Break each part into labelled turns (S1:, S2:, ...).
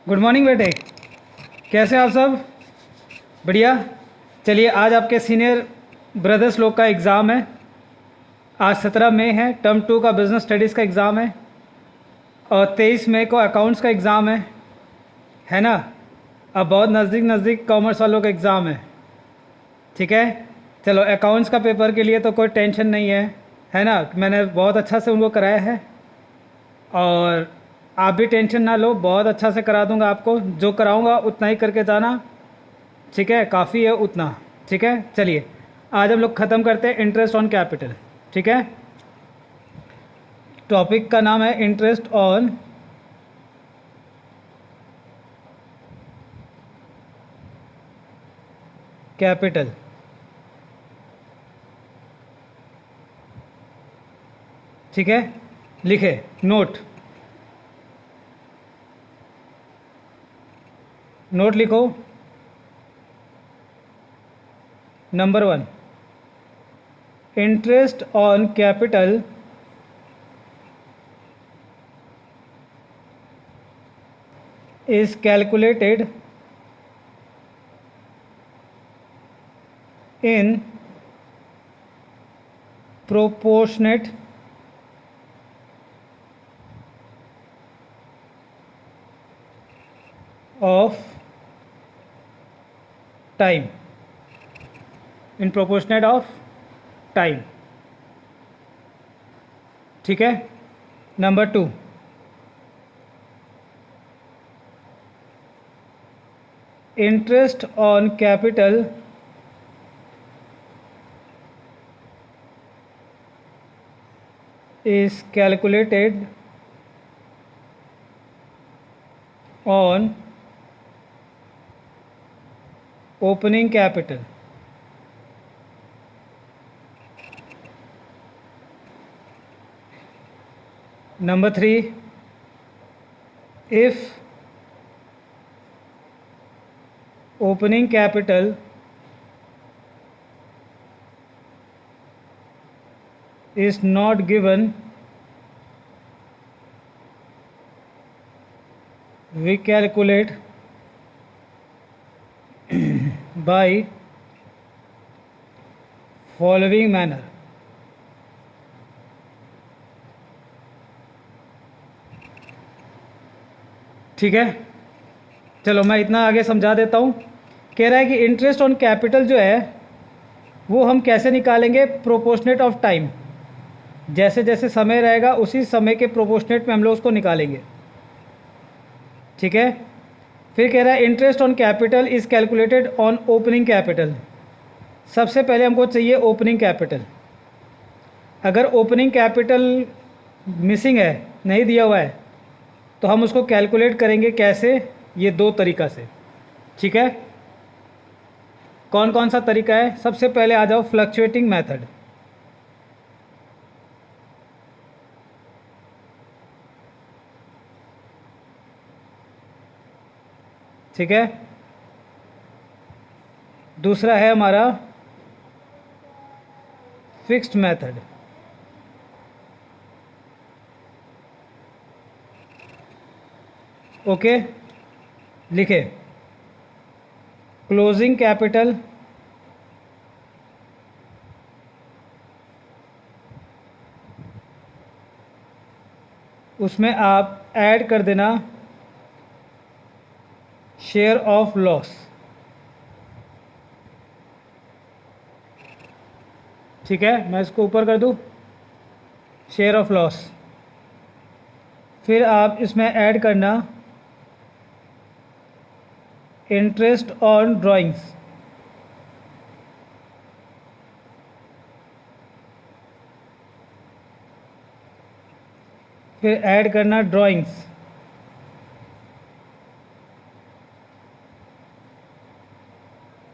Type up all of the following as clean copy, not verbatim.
S1: Good morning बेटे, कैसे आप सब? बढ़िया। चलिए, आज आपके सीनियर ब्रदर्स लोग का एग्ज़ाम है। आज 17 मई है, टर्म 2 का बिज़नेस स्टडीज़ का एग्ज़ाम है और 23 मई को अकाउंट्स का एग्ज़ाम है ना? अब बहुत नज़दीक नज़दीक कॉमर्स वालों का एग्ज़ाम है। ठीक है, चलो अकाउंट्स का पेपर के लिए तो कोई टेंशन नहीं है ना? मैंने बहुत अच्छा से उनको कराया है और आप भी टेंशन ना लो, बहुत अच्छा से करा दूंगा आपको। जो कराऊंगा उतना ही करके जाना, ठीक है? काफ़ी है उतना। ठीक है, चलिए आज हम लोग ख़त्म करते हैं इंटरेस्ट ऑन कैपिटल। ठीक है, टॉपिक का नाम है इंटरेस्ट ऑन कैपिटल। ठीक है, लिखे नोट, नोट लिखो। Number 1, interest on capital is calculated in proportionate of time, in proportionate of time। ठीक है। Number 2, interest on capital is calculated on opening capital। Number 3, if opening capital is not given, we calculate by following manner। ठीक है, चलो मैं इतना आगे समझा देता हूँ। कह रहा है कि इंटरेस्ट ऑन कैपिटल जो है वो हम कैसे निकालेंगे? प्रोपोर्शनेट ऑफ टाइम, जैसे जैसे समय रहेगा उसी समय के प्रोपोर्शनेट में हम लोग उसको निकालेंगे। ठीक है, फिर कह रहा है interest on capital is calculated on opening capital. सबसे पहले हमको चाहिए ओपनिंग कैपिटल। अगर ओपनिंग कैपिटल मिसिंग है, नहीं दिया हुआ है, तो हम उसको कैलकुलेट करेंगे कैसे? ये दो तरीक़ा से। ठीक है, कौन कौन सा तरीका है? सबसे पहले आ जाओ फ्लक्चुएटिंग मेथड। ठीक है, दूसरा है हमारा फिक्स्ड मेथड। ओके, लिखे क्लोजिंग कैपिटल उसमें आप ऐड कर देना शेयर ऑफ लॉस। ठीक है, मैं इसको ऊपर कर दूं, शेयर ऑफ लॉस। फिर आप इसमें ऐड करना इंटरेस्ट ऑन ड्राइंग्स। फिर ऐड करना ड्राइंग्स।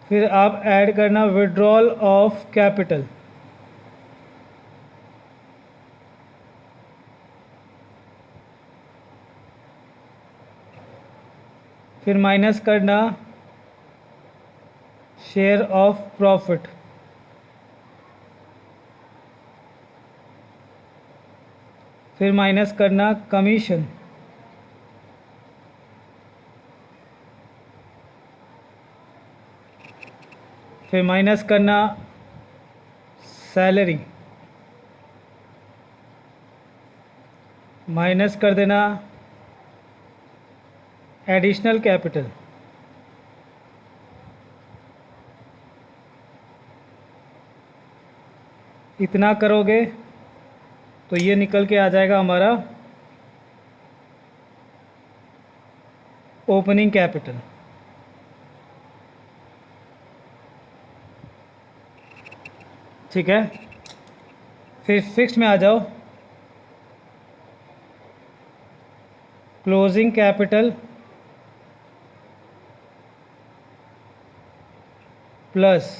S1: फिर आप ऐड करना विड्रॉल ऑफ कैपिटल। फिर माइनस करना शेयर ऑफ प्रॉफिट। फिर माइनस करना कमीशन। फिर माइनस करना सैलरी, माइनस कर देना एडिशनल कैपिटल, इतना करोगे तो ये निकल के आ जाएगा हमारा ओपनिंग कैपिटल। ठीक है, फिर फिक्स में आ जाओ, closing capital plus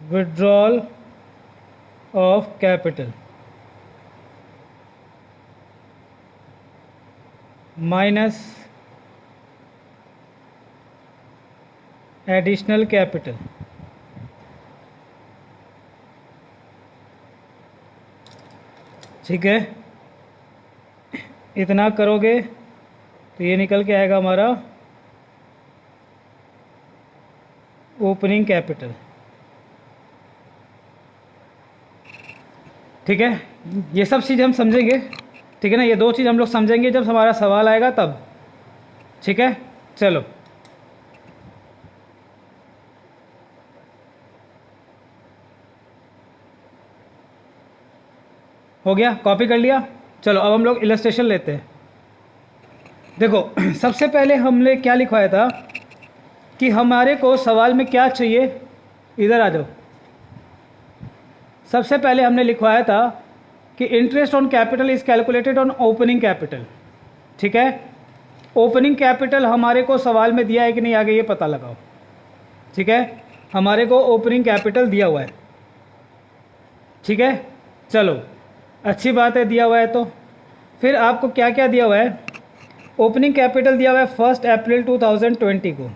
S1: withdrawal of capital minus additional capital. ठीक है, इतना करोगे तो ये निकल के आएगा हमारा ओपनिंग कैपिटल। ठीक है, ये सब चीज़ हम समझेंगे। ठीक है ना, ये दो चीज़ हम लोग समझेंगे जब हमारा सवाल आएगा तब। ठीक है, चलो हो गया, कॉपी कर लिया। चलो अब हम लोग इलस्ट्रेशन लेते हैं। देखो सबसे पहले हमने क्या लिखवाया था कि हमारे को सवाल में क्या चाहिए, इधर आ जाओ। सबसे पहले हमने लिखवाया था कि interest on capital is calculated on opening capital. ठीक है, ओपनिंग कैपिटल हमारे को सवाल में दिया है कि नहीं, आगे ये पता लगाओ। ठीक है, हमारे को ओपनिंग कैपिटल दिया हुआ है। ठीक है, चलो अच्छी बात है, दिया हुआ है। तो फिर आपको क्या क्या दिया हुआ है, ओपनिंग कैपिटल दिया हुआ है 1 अप्रैल 2020 को।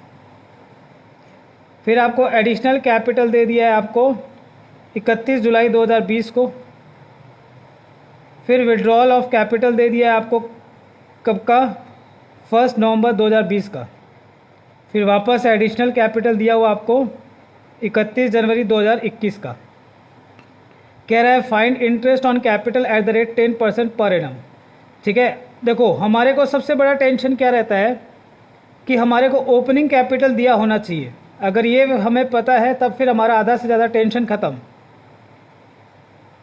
S1: फिर आपको एडिशनल कैपिटल दे दिया है आपको 31 जुलाई 2020 को। फिर विड्रॉल ऑफ कैपिटल दे दिया है आपको कब का, 1 नवंबर 2020 का। फिर वापस एडिशनल कैपिटल दिया हुआ आपको 31 जनवरी 2021 का। कह रहा है find interest on capital at the rate 10% per annum. ठीक है, देखो हमारे को सबसे बड़ा टेंशन क्या रहता है कि हमारे को ओपनिंग कैपिटल दिया होना चाहिए। अगर ये हमें पता है तब फिर हमारा आधा से ज़्यादा टेंशन ख़त्म।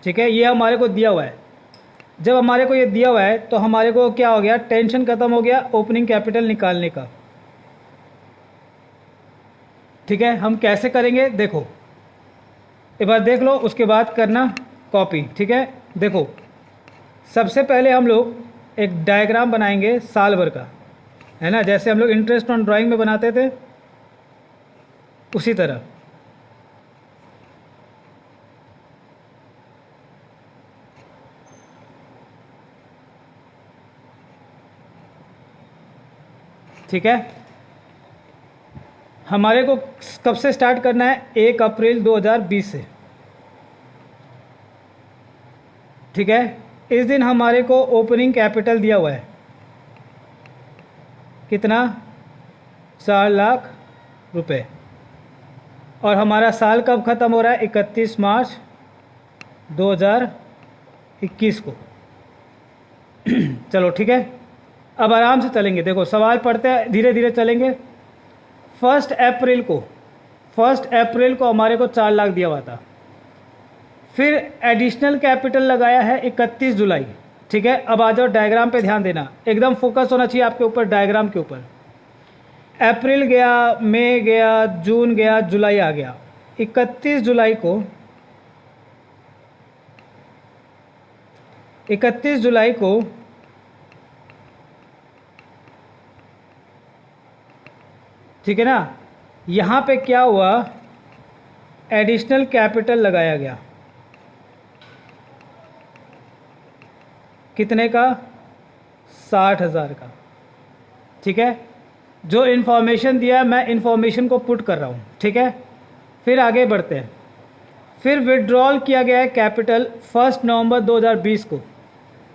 S1: ठीक है, ये हमारे को दिया हुआ है। जब हमारे को ये दिया हुआ है तो हमारे को क्या हो गया, टेंशन ख़त्म हो गया ओपनिंग कैपिटल निकालने का। ठीक है, हम कैसे करेंगे देखो, एक बार देख लो, उसके बाद करना कॉपी। ठीक है, देखो सबसे पहले हम लोग एक डायग्राम बनाएंगे साल भर का, है ना, जैसे हम लोग इंटरेस्ट ऑन ड्राइंग में बनाते थे उसी तरह। ठीक है, हमारे को कब से स्टार्ट करना है, 1 अप्रैल 2020 से। ठीक है, इस दिन हमारे को ओपनिंग कैपिटल दिया हुआ है कितना, 4 लाख रुपए। और हमारा साल कब ख़त्म हो रहा है, 31 मार्च 2021 को। चलो ठीक है, अब आराम से चलेंगे। देखो सवाल पढ़ते हैं, धीरे धीरे चलेंगे। 1 अप्रैल को हमारे को 4 लाख दिया हुआ था। फिर एडिशनल कैपिटल लगाया है 31 जुलाई। ठीक है, अब आ जाओ डायग्राम पे ध्यान देना, एकदम फोकस होना चाहिए आपके ऊपर, डायग्राम के ऊपर। अप्रैल गया, मई गया, जून गया, जुलाई आ गया। 31 जुलाई को 31 जुलाई को ठीक है ना, यहाँ पे क्या हुआ, एडिशनल कैपिटल लगाया गया कितने का, 60,000 का। ठीक है, जो इन्फॉर्मेशन दिया है मैं इन्फॉर्मेशन को पुट कर रहा हूँ। ठीक है, फिर आगे बढ़ते हैं। फिर विड्रॉल किया गया है कैपिटल 1 नवंबर 2020 को।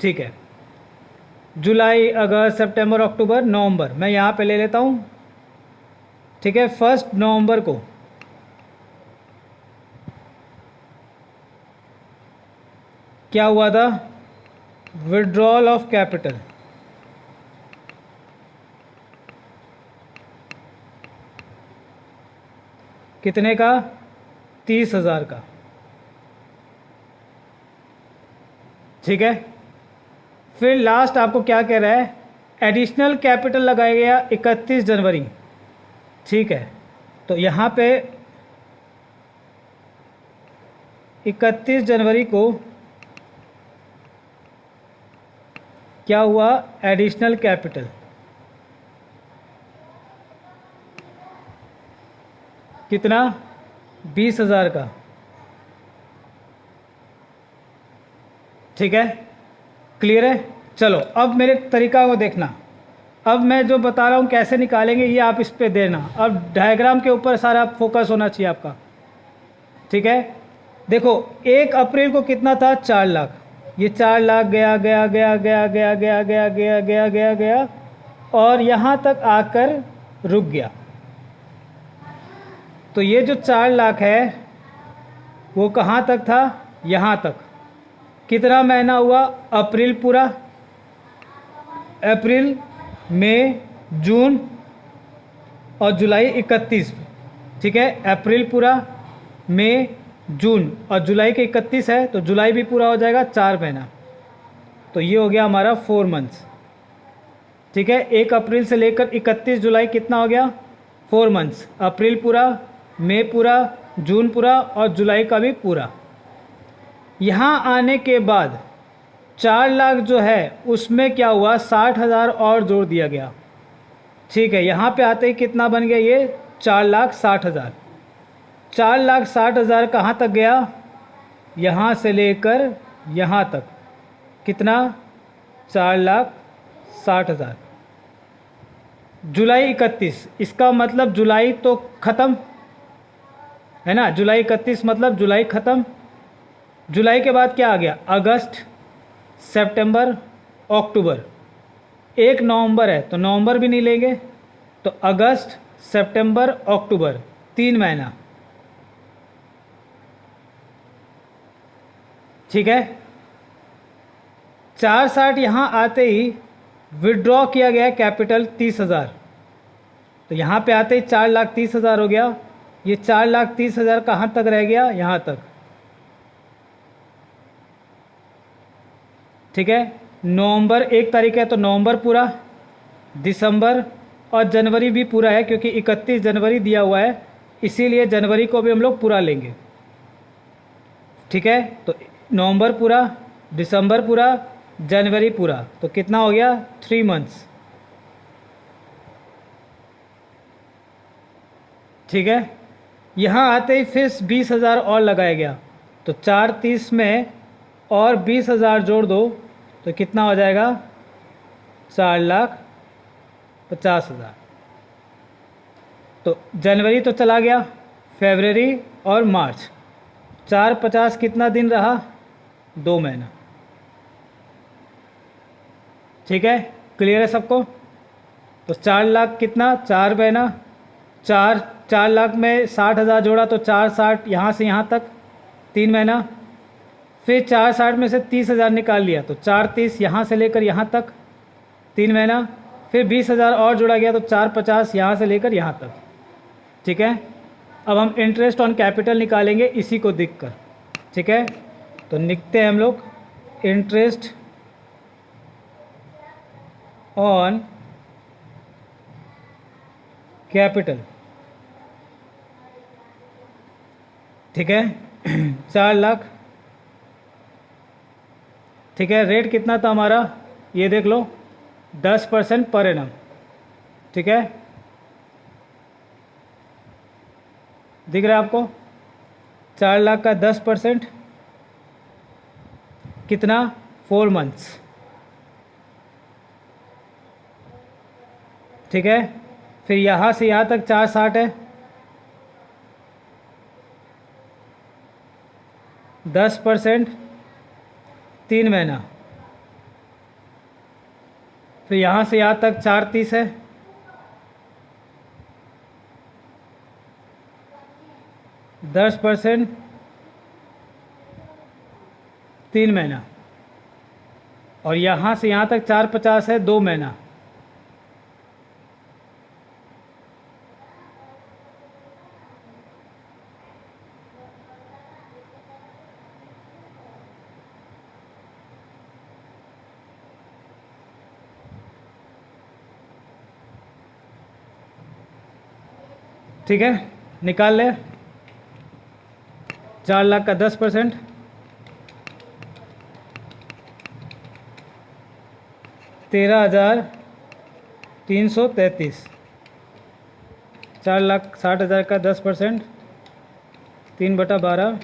S1: ठीक है, जुलाई, अगस्त, सितंबर, अक्टूबर, नवंबर, मैं यहाँ पे ले लेता हूँ ठीक है, 1 नवंबर को क्या हुआ था? Withdrawal of capital. कितने का? 30,000 का। ठीक है, फिर लास्ट आपको क्या कह रहा है? एडिशनल कैपिटल लगाया गया 31 जनवरी। ठीक है, तो यहाँ पे 31 जनवरी को क्या हुआ? एडिशनल कैपिटल कितना? 20,000 का। ठीक है, क्लियर है? चलो अब मेरे तरीका को देखना। अब मैं जो बता रहा हूँ कैसे निकालेंगे ये आप इस पे देना। अब डायग्राम के ऊपर सारा फोकस होना चाहिए आपका। ठीक है, देखो 1 अप्रैल को कितना था? 4 लाख। ये 4 लाख गया गया गया गया गया गया गया गया गया गया गया और यहाँ तक आकर रुक गया। तो ये जो 4 लाख है वो कहाँ तक था? यहाँ तक। कितना महीना हुआ? अप्रैल पूरा, अप्रैल, मई, जून और जुलाई 31। ठीक है, अप्रैल पूरा, मई, जून और जुलाई के 31 है तो जुलाई भी पूरा हो जाएगा, 4 महीना। तो ये हो गया हमारा 4 मंथ्स। ठीक है, 1 अप्रैल से लेकर 31 जुलाई कितना हो गया? 4 मंथ्स। अप्रैल पूरा, मई पूरा, जून पूरा और जुलाई का भी पूरा। यहाँ आने के बाद 4 लाख जो है उसमें क्या हुआ? 60,000 और जोड़ दिया गया। ठीक है, यहाँ पे आते ही कितना बन गया? ये 4,60,000। 4,60,000 कहाँ तक गया? यहाँ से लेकर यहाँ तक। कितना? 4,60,000। जुलाई 31, इसका मतलब जुलाई तो ख़त्म है ना। जुलाई 31 मतलब जुलाई ख़त्म। जुलाई के बाद क्या आ गया? अगस्त, सितंबर, अक्टूबर। 1 नवंबर है तो नवंबर भी नहीं लेंगे, तो अगस्त, सितंबर, अक्टूबर, 3 महीना। ठीक है, 4,60 यहाँ आते ही विड्रॉ किया गया कैपिटल 30,000। तो यहाँ पे आते ही 4,30,000 हो गया। ये 4,30,000 कहाँ तक रह गया? यहाँ तक। ठीक है, नवंबर 1 तारीख है तो नवंबर पूरा, दिसंबर और जनवरी भी पूरा है क्योंकि 31 जनवरी दिया हुआ है, इसीलिए जनवरी को भी हम लोग पूरा लेंगे। ठीक है, तो नवंबर पूरा, दिसंबर पूरा, जनवरी पूरा, तो कितना हो गया? 3 मंथ्स। ठीक है, यहाँ आते ही फिर 20,000 और लगाया गया, तो 4,30 में और 20,000 जोड़ दो तो कितना हो जाएगा? 4,50,000। तो जनवरी तो चला गया, फरवरी और मार्च, 4,50 कितना दिन रहा? 2 महीना। ठीक है, क्लियर है सबको? तो 4 लाख कितना? 4 महीना, 4 लाख में 60,000 जोड़ा तो 4,60 यहाँ से यहाँ तक, 3 महीना। फिर 4,60 में से 30,000 निकाल लिया तो 4,30 यहाँ से लेकर यहाँ तक, 3 महीना। फिर 20,000 और जोड़ा गया तो 4,50 यहाँ से लेकर यहाँ तक। ठीक है, अब हम इंटरेस्ट ऑन कैपिटल निकालेंगे इसी को दिख कर। ठीक है, तो लिखते हैं हम लोग इंटरेस्ट ऑन कैपिटल। ठीक है, 4 लाख। ठीक है, रेट कितना था हमारा? ये देख लो, 10% पर एनम। ठीक है, दिख रहा है आपको? 4 लाख का 10% कितना? 4 मंथ्स। ठीक है, फिर यहाँ से यहाँ तक 4,60 है, 10%, 3 महीना। फिर यहाँ से यहाँ तक 4,30 है, 10% 3 महीना, और यहाँ से यहाँ तक 450 है 2 महीना। ठीक है, निकाल ले। 4 लाख का 10%, 13,333। 4,60,000 का 10%, 3/12,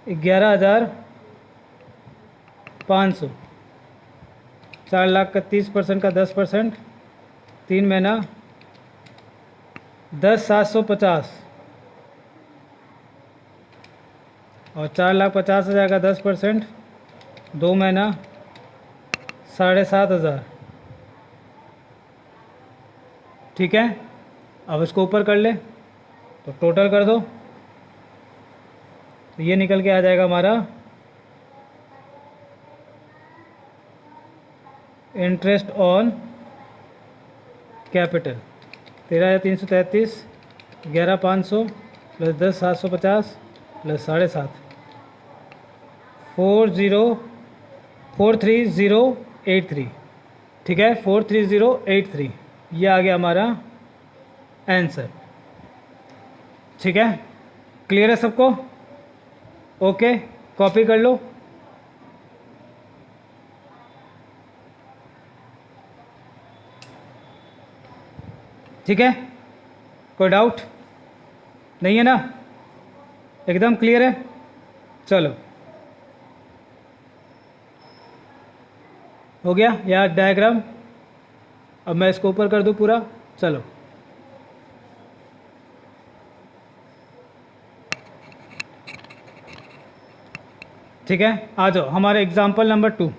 S1: 11,500। 4 लाख का 30% का 10%, 3 महीना, 10,750। और 4,50,000 का 10%, 2 महीना, 7,500। ठीक है, अब इसको ऊपर कर ले तो टोटल कर दो, तो ये निकल के आ जाएगा हमारा interest on capital 13,333, 11,500 plus 10,750 plus 7.5, 43083। ठीक है, 43083 ये आ गया हमारा आंसर। ठीक है, क्लियर है सबको? ओके, कॉपी कर लो। ठीक है, कोई डाउट नहीं है ना? एकदम क्लियर है? चलो, हो गया यार डायग्राम। अब मैं इसको ऊपर कर दूं पूरा। चलो, ठीक है, आ जाओ हमारे एग्जाम्पल नंबर 2।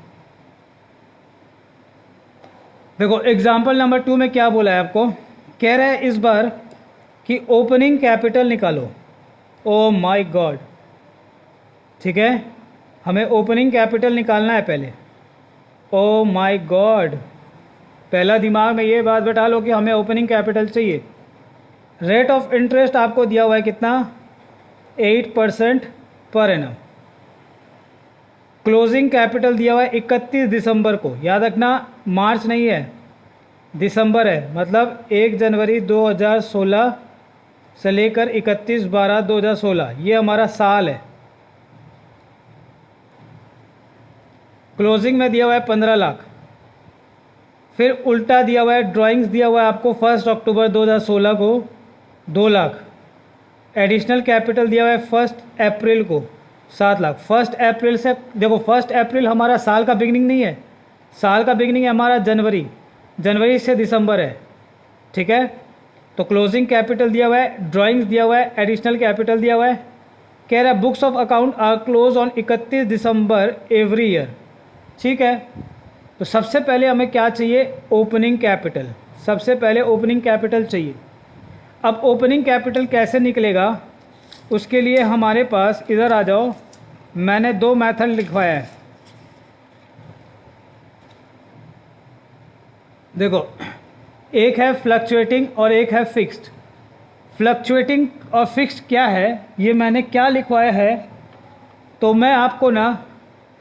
S1: देखो एग्जाम्पल नंबर 2 में क्या बोला है आपको, कह रहा है इस बार कि ओपनिंग कैपिटल निकालो। ओ माय गॉड, ठीक है, हमें ओपनिंग कैपिटल निकालना है पहले। ओ माय गॉड, पहला दिमाग में ये बात बैठा लो कि हमें ओपनिंग कैपिटल चाहिए। रेट ऑफ इंटरेस्ट आपको दिया हुआ है कितना, 8% पर एनम। क्लोजिंग कैपिटल दिया हुआ है 31 दिसंबर को, याद रखना मार्च नहीं है, दिसंबर है, मतलब 1 जनवरी 2016 से लेकर 31/12/2016 ये हमारा साल है। क्लोजिंग में दिया हुआ है 15 लाख। फिर उल्टा दिया हुआ है, ड्राइंग्स दिया हुआ है आपको 1 अक्टूबर 2016 को 2 लाख। एडिशनल कैपिटल दिया हुआ है 1 अप्रैल को 7 लाख। 1 अप्रैल से देखो, 1 अप्रैल हमारा साल का बिगनिंग नहीं है, साल का बिगनिंग है हमारा जनवरी, जनवरी से दिसंबर है। ठीक है, तो क्लोजिंग कैपिटल दिया हुआ है, ड्राइंग्स दिया हुआ है, एडिशनल कैपिटल दिया हुआ है। कह रहा है books of account are close on 31 December every year. ठीक है, तो सबसे पहले हमें क्या चाहिए, ओपनिंग कैपिटल। सबसे पहले ओपनिंग कैपिटल चाहिए। अब ओपनिंग कैपिटल कैसे निकलेगा, उसके लिए हमारे पास, इधर आ जाओ, मैंने 2 मेथड लिखवाया है। देखो, एक है फ्लक्चुएटिंग और एक है फिक्स्ड। फ्लक्चुएटिंग और फिक्स्ड क्या है, ये मैंने क्या लिखवाया है, तो मैं आपको ना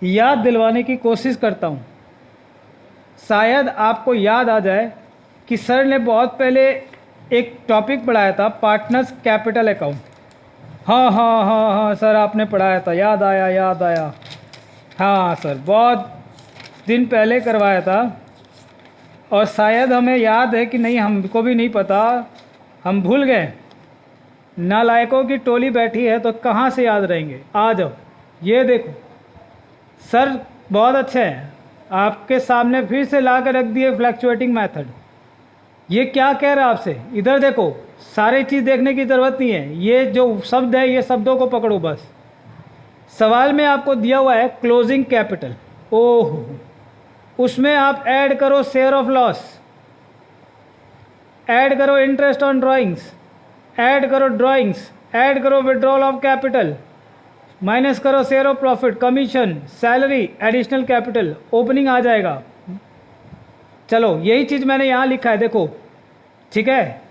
S1: याद दिलवाने की कोशिश करता हूँ। शायद आपको याद आ जाए कि सर ने बहुत पहले एक टॉपिक पढ़ाया था, पार्टनर्स कैपिटल अकाउंट। हाँ हाँ हाँ हाँ सर, आपने पढ़ाया था, याद आया याद आया। हाँ सर, बहुत दिन पहले करवाया था, और शायद हमें याद है कि नहीं, हमको भी नहीं पता, हम भूल गए। नालायकों की टोली बैठी है तो कहाँ से याद रहेंगे। आ जाओ, ये देखो सर बहुत अच्छे हैं, आपके सामने फिर से ला कर रख दिए फ्लक्चुएटिंग मेथड। ये क्या कह रहा है आपसे, इधर देखो, सारी चीज़ देखने की ज़रूरत नहीं है, ये जो शब्द है ये शब्दों को पकड़ो बस। सवाल में आपको दिया हुआ है क्लोजिंग कैपिटल, ओह, उसमें आप ऐड करो शेयर ऑफ लॉस, ऐड करो इंटरेस्ट ऑन ड्राइंग्स, ऐड करो ड्राइंग्स, ऐड करो विड्रॉल ऑफ कैपिटल, माइनस करो share of profit, commission, salary, additional capital, opening आ जाएगा। चलो यही चीज़ मैंने यहाँ लिखा है, देखो, ठीक है।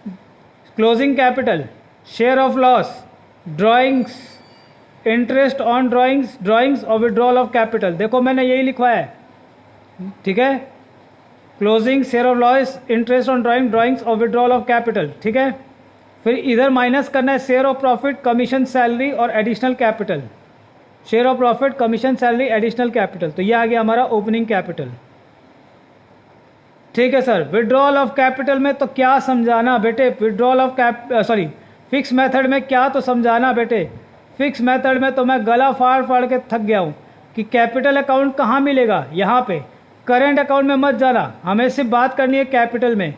S1: Closing capital, share of loss, drawings, interest on drawings और विड्रॉल ऑफ कैपिटल, देखो मैंने यही लिखवाया है, ठीक है। Closing, share of loss, interest on drawings और विड्रॉल ऑफ कैपिटल, ठीक है। फिर इधर माइनस करना है share of profit, commission, salary और additional capital, share of profit, commission, salary, additional capital, तो ये आ गया हमारा ओपनिंग कैपिटल, ठीक है सर। विड्रॉल ऑफ कैपिटल में तो क्या समझाना बेटे, विड्रॉल ऑफ फिक्स मेथड में क्या तो समझाना बेटे। फिक्स मेथड में तो मैं गला फाड़ फाड़ के थक गया हूँ कि कैपिटल अकाउंट कहाँ मिलेगा, यहाँ पे करेंट अकाउंट में मत जाना, हमें सिर्फ बात करनी है कैपिटल में।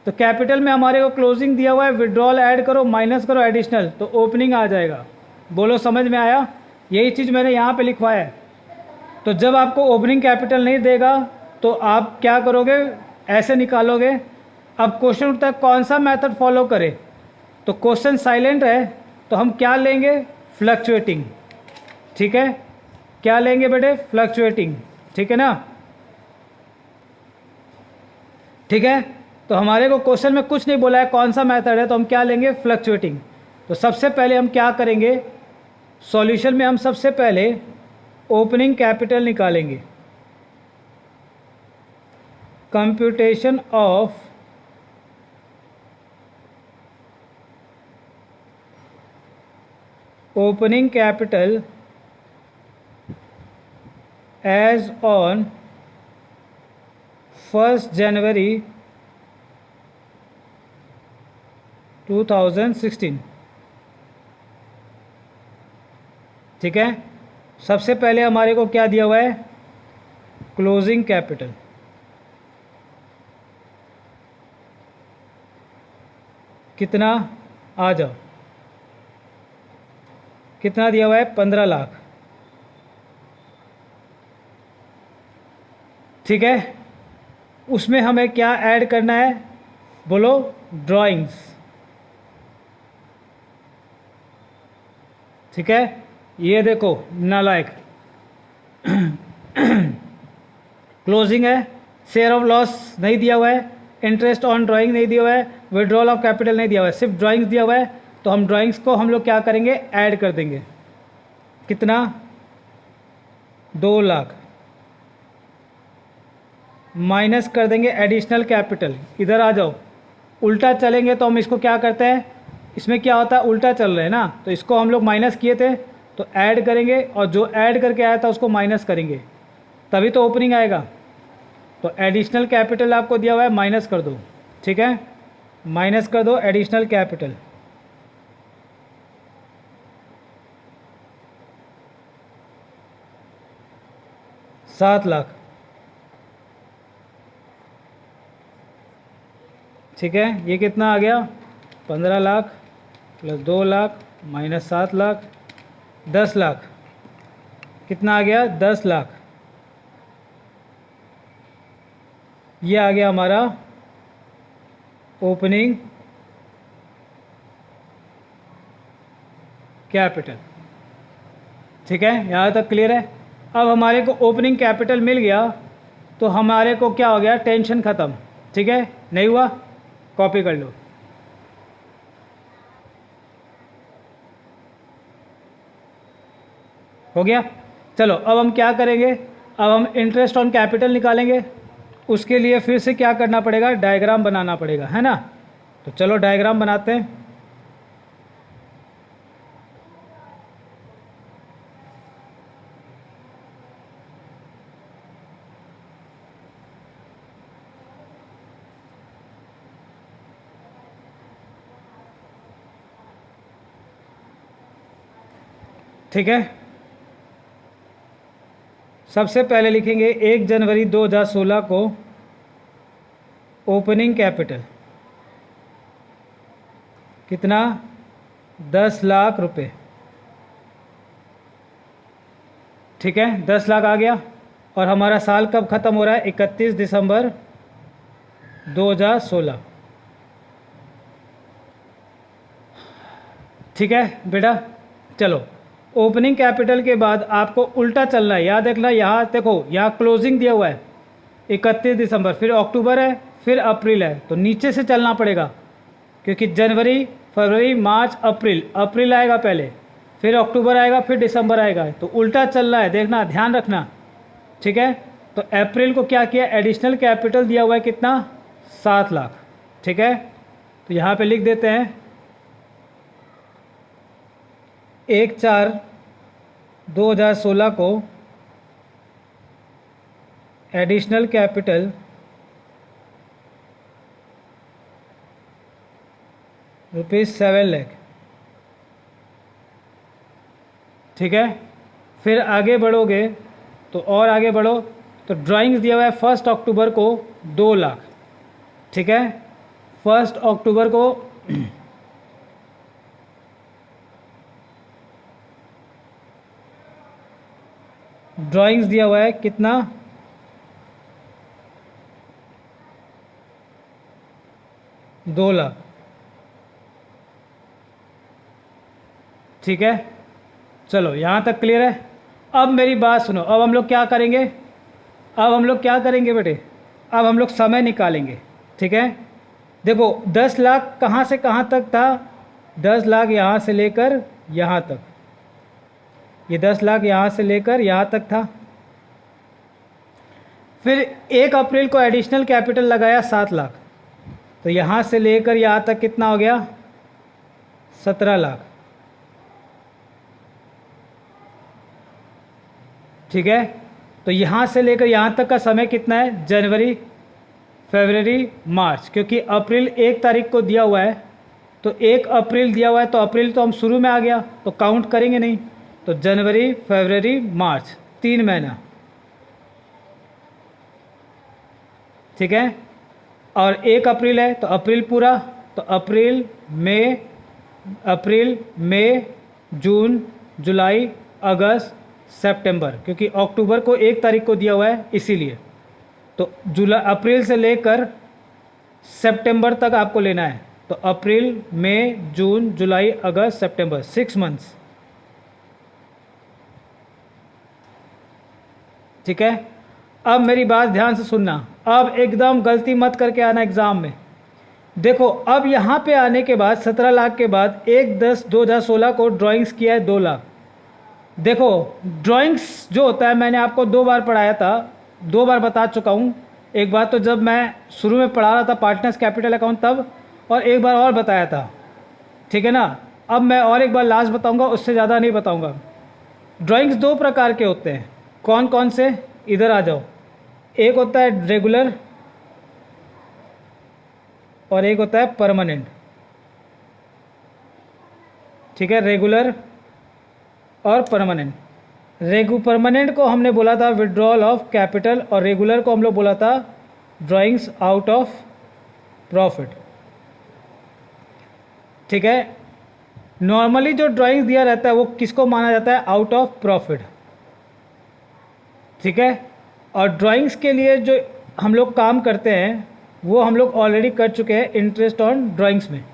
S1: तो कैपिटल में हमारे को क्लोजिंग दिया हुआ है, विड्रॉल ऐड करो, माइनस करो एडिशनल, तो ओपनिंग आ जाएगा। बोलो समझ में आया? यही चीज़ मैंने यहाँ पे लिखवाया है। तो जब आपको ओपनिंग कैपिटल नहीं देगा तो आप क्या करोगे, ऐसे निकालोगे। अब क्वेश्चन उठता है कौन सा मेथड फॉलो करें, तो क्वेश्चन साइलेंट है तो हम क्या लेंगे, फ्लक्चुएटिंग, ठीक है। क्या लेंगे बेटे, फ्लक्चुएटिंग, ठीक है ना, ठीक है। तो हमारे को क्वेश्चन में कुछ नहीं बोला है कौन सा मेथड है, तो हम क्या लेंगे, फ्लक्चुएटिंग। तो सबसे पहले हम क्या करेंगे, सॉल्यूशन में हम सबसे पहले ओपनिंग कैपिटल निकालेंगे। Computation of opening capital as on 1 January 2016, ठीक है। सबसे पहले हमारे को क्या दिया हुआ है, क्लोजिंग कैपिटल, कितना, आ जाओ, कितना दिया हुआ है, 15 लाख, ठीक है। उसमें हमें क्या ऐड करना है, बोलो, ड्राइंग्स, ठीक है। ये देखो नालायक क्लोजिंग है, शेयर ऑफ लॉस नहीं दिया हुआ है, इंटरेस्ट ऑन ड्राइंग नहीं दिया हुआ है, विड्रॉल ऑफ कैपिटल नहीं दिया हुआ है, सिर्फ ड्राइंग्स दिया हुआ है। तो हम ड्राइंग्स को हम लोग क्या करेंगे, ऐड कर देंगे, कितना, 2 लाख, माइनस कर देंगे एडिशनल कैपिटल। इधर आ जाओ, उल्टा चलेंगे तो हम इसको क्या करते हैं, इसमें क्या होता है, उल्टा चल रहे हैं ना, तो इसको हम लोग माइनस किए थे तो ऐड करेंगे, और जो ऐड करके आया था उसको माइनस करेंगे, तभी तो ओपनिंग आएगा। तो एडिशनल कैपिटल आपको दिया हुआ है, माइनस कर दो, ठीक है, माइनस कर दो एडिशनल कैपिटल, सात लाख, ठीक है। ये कितना आ गया, 15 लाख प्लस 2 लाख माइनस 7 लाख, 10 लाख, कितना आ गया, 10 लाख। ये आ गया हमारा ओपनिंग कैपिटल, ठीक है। यहाँ तक क्लियर है। अब हमारे को ओपनिंग कैपिटल मिल गया तो हमारे को क्या हो गया, टेंशन ख़त्म, ठीक है। नहीं हुआ, कॉपी कर लो। हो गया। चलो अब हम क्या करेंगे, अब हम इंटरेस्ट ऑन कैपिटल निकालेंगे। उसके लिए फिर से क्या करना पड़ेगा, डायग्राम बनाना पड़ेगा, है ना। तो चलो डायग्राम बनाते हैं। ठीक है, सबसे पहले लिखेंगे 1 जनवरी 2016 को ओपनिंग कैपिटल कितना, 10 लाख रुपए, ठीक है। 10 लाख आ गया। और हमारा साल कब ख़त्म हो रहा है, 31 दिसंबर 2016। ठीक है बेटा। चलो, ओपनिंग कैपिटल के बाद आपको उल्टा चलना है, याद रखना। यहाँ देखो, यहाँ क्लोजिंग दिया हुआ है 31 दिसंबर, फिर अक्टूबर है, फिर अप्रैल है, तो नीचे से चलना पड़ेगा, क्योंकि जनवरी, फरवरी, मार्च, अप्रैल, अप्रैल आएगा पहले, फिर अक्टूबर आएगा, फिर दिसंबर आएगा, तो उल्टा चल रहा है, देखना, ध्यान रखना। ठीक है, तो अप्रैल को क्या किया, एडिशनल कैपिटल दिया हुआ है कितना, 7 लाख। ठीक है, तो यहाँ पे लिख देते हैं 1/4/2016 को एडिशनल कैपिटल ₹7 लाख। ठीक है, फिर आगे बढ़ोगे तो और आगे बढ़ो तो ड्राइंग्स दिया हुआ है 1 अक्टूबर को 2 लाख। ठीक है, 1 अक्टूबर को ड्राइंग्स दिया हुआ है कितना, 2 लाख। ठीक है, चलो यहाँ तक क्लियर है। अब मेरी बात सुनो, अब हम लोग क्या करेंगे, अब हम लोग क्या करेंगे बेटे, अब हम लोग समय निकालेंगे। ठीक है, देखो 10 लाख कहाँ से कहाँ तक था, 10 लाख यहाँ से लेकर यहाँ तक, ये 10 लाख यहाँ से लेकर यहाँ तक था। फिर 1 अप्रैल को एडिशनल कैपिटल लगाया 7 लाख, तो यहाँ से लेकर यहाँ तक कितना हो गया, 17 लाख। ठीक है, तो यहाँ से लेकर यहाँ तक का समय कितना है, जनवरी, फरवरी, मार्च, क्योंकि अप्रैल 1 तारीख को दिया हुआ है, तो 1 अप्रैल दिया हुआ है, तो अप्रैल तो हम शुरू में आ गया, तो काउंट करेंगे नहीं, तो जनवरी, फरवरी, मार्च, 3 महीना। ठीक है, और 1 अप्रैल है तो अप्रैल पूरा, तो अप्रैल, मई, जून, जुलाई, अगस्त, सितंबर, क्योंकि अक्टूबर को 1 तारीख को दिया हुआ है इसीलिए, तो अप्रैल से लेकर सितंबर तक आपको लेना है, तो अप्रैल, मई, जून, जुलाई, अगस्त, सितंबर, 6 मंथ्स। ठीक है, अब मेरी बात ध्यान से सुनना, अब एकदम गलती मत करके आना एग्ज़ाम में। देखो, अब यहाँ पे आने के बाद 17 लाख के बाद 1/10/2016 को ड्राइंग्स किया है 2 लाख। देखो, ड्राइंग्स जो होता है मैंने आपको 2 बार पढ़ाया था, 2 बार बता चुका हूँ। एक बार तो जब मैं शुरू में पढ़ा रहा था पार्टनर्स कैपिटल अकाउंट तब, और एक बार और बताया था। ठीक है ना, अब मैं और एक बार लास्ट बताऊँगा, उससे ज़्यादा नहीं बताऊँगा। ड्राइंग्स 2 प्रकार के होते हैं, कौन कौन से, इधर आ जाओ। एक होता है रेगुलर और एक होता है परमानेंट। ठीक है, रेगुलर और परमानेंट। परमानेंट को हमने बोला था विड्रॉल ऑफ कैपिटल, और रेगुलर को हम लोग बोला था ड्राइंग्स आउट ऑफ प्रॉफिट। ठीक है, नॉर्मली जो ड्राइंग्स दिया रहता है वो किसको माना जाता है, आउट ऑफ प्रॉफिट। ठीक है, और ड्राइंग्स के लिए जो हम लोग काम करते हैं वो हम लोग ऑलरेडी कर चुके हैं इंटरेस्ट ऑन ड्राइंग्स में।